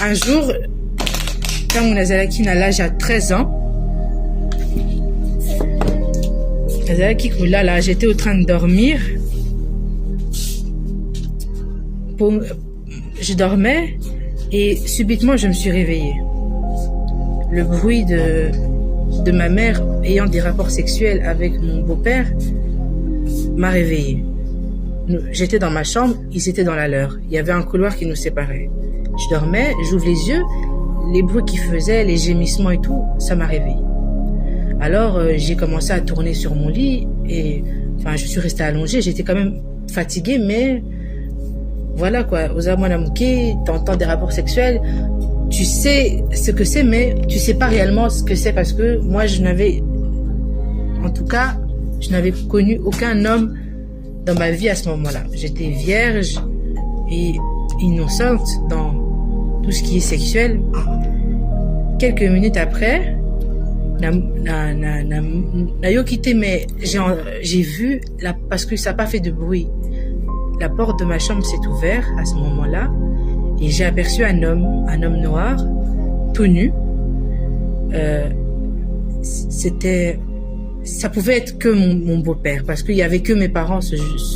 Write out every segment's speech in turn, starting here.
un jour, quand on a l'âge à 13 ans, là, j'étais en train de dormir. Je dormais et subitement je me suis réveillée. Le bruit de ma mère ayant des rapports sexuels avec mon beau-père m'a réveillée. J'étais dans ma chambre, ils étaient dans la leur. Il y avait un couloir qui nous séparait. Je dormais, j'ouvre les yeux, les bruits qu'ils faisaient, les gémissements et tout, ça m'a réveillée. Alors j'ai commencé à tourner sur mon lit et je suis restée allongée. J'étais quand même fatiguée, mais voilà quoi. Aux amoinamouké, t'entends des rapports sexuels, tu sais ce que c'est, mais tu sais pas réellement ce que c'est parce que moi je n'avais connu aucun homme dans ma vie à ce moment-là. J'étais vierge et innocente dans tout ce qui est sexuel. Quelques minutes après, Nayo quitté, mais j'ai vu parce que ça n'a pas fait de bruit. La porte de ma chambre s'est ouverte à ce moment-là et j'ai aperçu un homme noir, tout nu. Ça pouvait être que mon beau-père parce qu'il y avait que mes parents,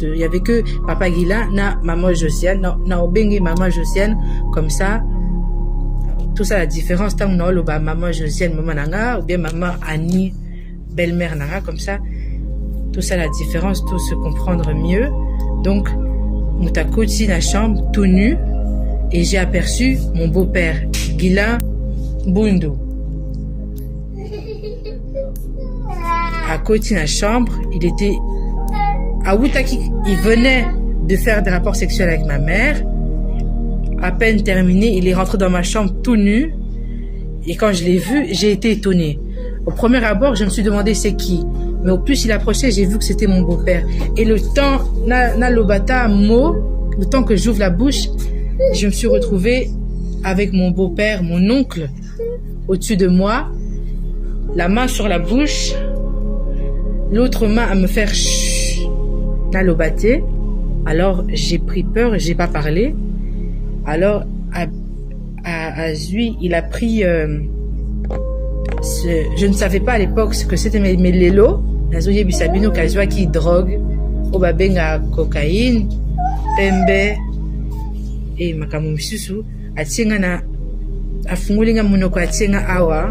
il y avait que papa Guila, na maman Josiane, na obengi maman Josiane, comme ça. Tout ça, la différence, tant on a maman Josiane, maman Nanga, ou bien maman Annie, belle-mère Nanga, comme ça. Tout ça, la différence, tout se comprendre mieux. Donc, on t'a côté la chambre, tout nu, et j'ai aperçu mon beau-père, Guila Bundu. À côté de la chambre, il était à Woutaki, il venait de faire des rapports sexuels avec ma mère. À peine terminé, il est rentré dans ma chambre tout nu. Et quand je l'ai vu, j'ai été étonnée. Au premier abord, je me suis demandé c'est qui. Mais au plus il approchait, j'ai vu que c'était mon beau-père. Et le temps, le temps que j'ouvre la bouche, je me suis retrouvée avec mon beau-père, mon oncle, au-dessus de moi. La main sur la bouche. L'autre main à me faire chut, nalobaté. Alors, j'ai pris peur, j'ai pas parlé. Alors, à Zui, il a pris, je ne savais pas à l'époque ce que c'était, mais lélo, nazoye bisabino kazwa qui drogue, obabenga cocaïne, pembe, et makamu misusu, atienga na, afungulinga munoko atienga awa.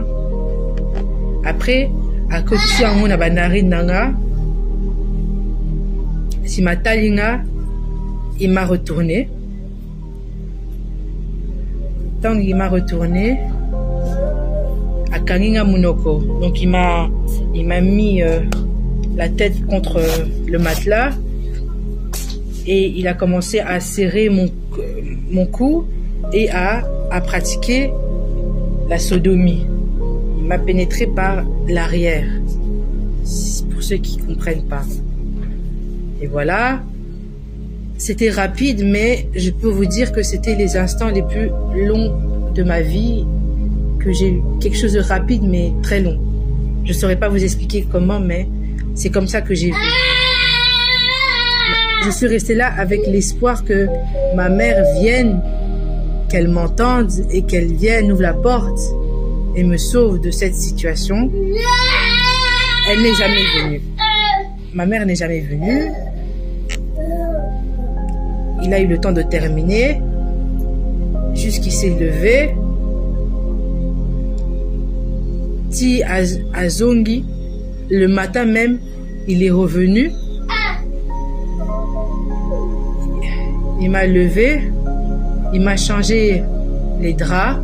Après, à côté de na banari nanga, si ma talinga, il m'a retourné. Tant qu'il m'a retourné, à Kaninga Munoko. Donc il m'a mis la tête contre le matelas et il a commencé à serrer mon cou et à pratiquer la sodomie. Il m'a pénétré par l'arrière. Pour ceux qui comprennent pas. Et voilà. C'était rapide, mais je peux vous dire que c'était les instants les plus longs de ma vie, que j'ai eu quelque chose de rapide, mais très long. Je saurais pas vous expliquer comment, mais c'est comme ça que j'ai vu. Je suis restée là avec l'espoir que ma mère vienne, qu'elle m'entende et qu'elle vienne, ouvre la porte et me sauve de cette situation. Elle n'est jamais venue. Ma mère n'est jamais venue. Il a eu le temps de terminer, jusqu'il s'est levé. Ti Azongi, le matin même, il est revenu. Il m'a levé, il m'a changé les draps.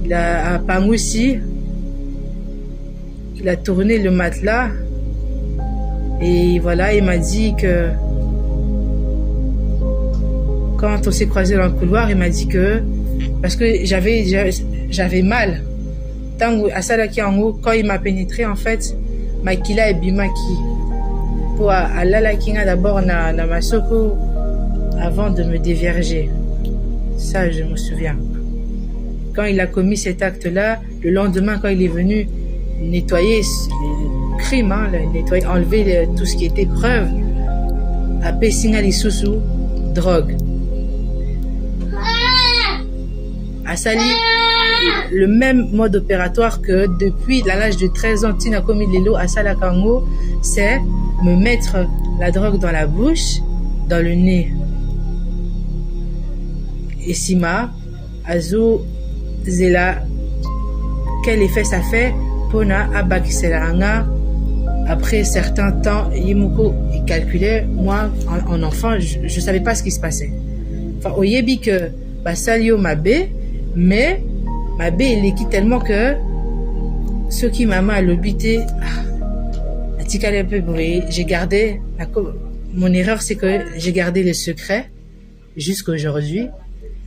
Il a à Pamoussi, il a tourné le matelas. Et voilà, il m'a dit que quand on s'est croisés dans le couloir, il m'a dit que parce que j'avais mal. Quand il m'a pénétré, en fait, makila et bimaki pour alala kinga d'abord na masoko avant de me dévierger. Ça, je me souviens. Quand il a commis cet acte-là, le lendemain, quand il est venu nettoyer le crime, enlever tout ce qui était preuve, à Pessinga Lisusu, drogue. asali le même mode opératoire que depuis l'âge de 13 ans, Tina Komi Lelo Asala Kango, c'est me mettre la drogue dans la bouche, dans le nez. Et Sima, Azo Zela, quel effet ça fait? Pona Abakiselanga. Après certains temps, Yemoko il calculait, moi en enfant, je savais pas ce qui se passait. Enfin, au yebi que Basalio Mabé, mais Mabé il est tellement que ceux qui maman a l'obité, j'ai gardé, mon erreur c'est que j'ai gardé le secret jusqu'à aujourd'hui.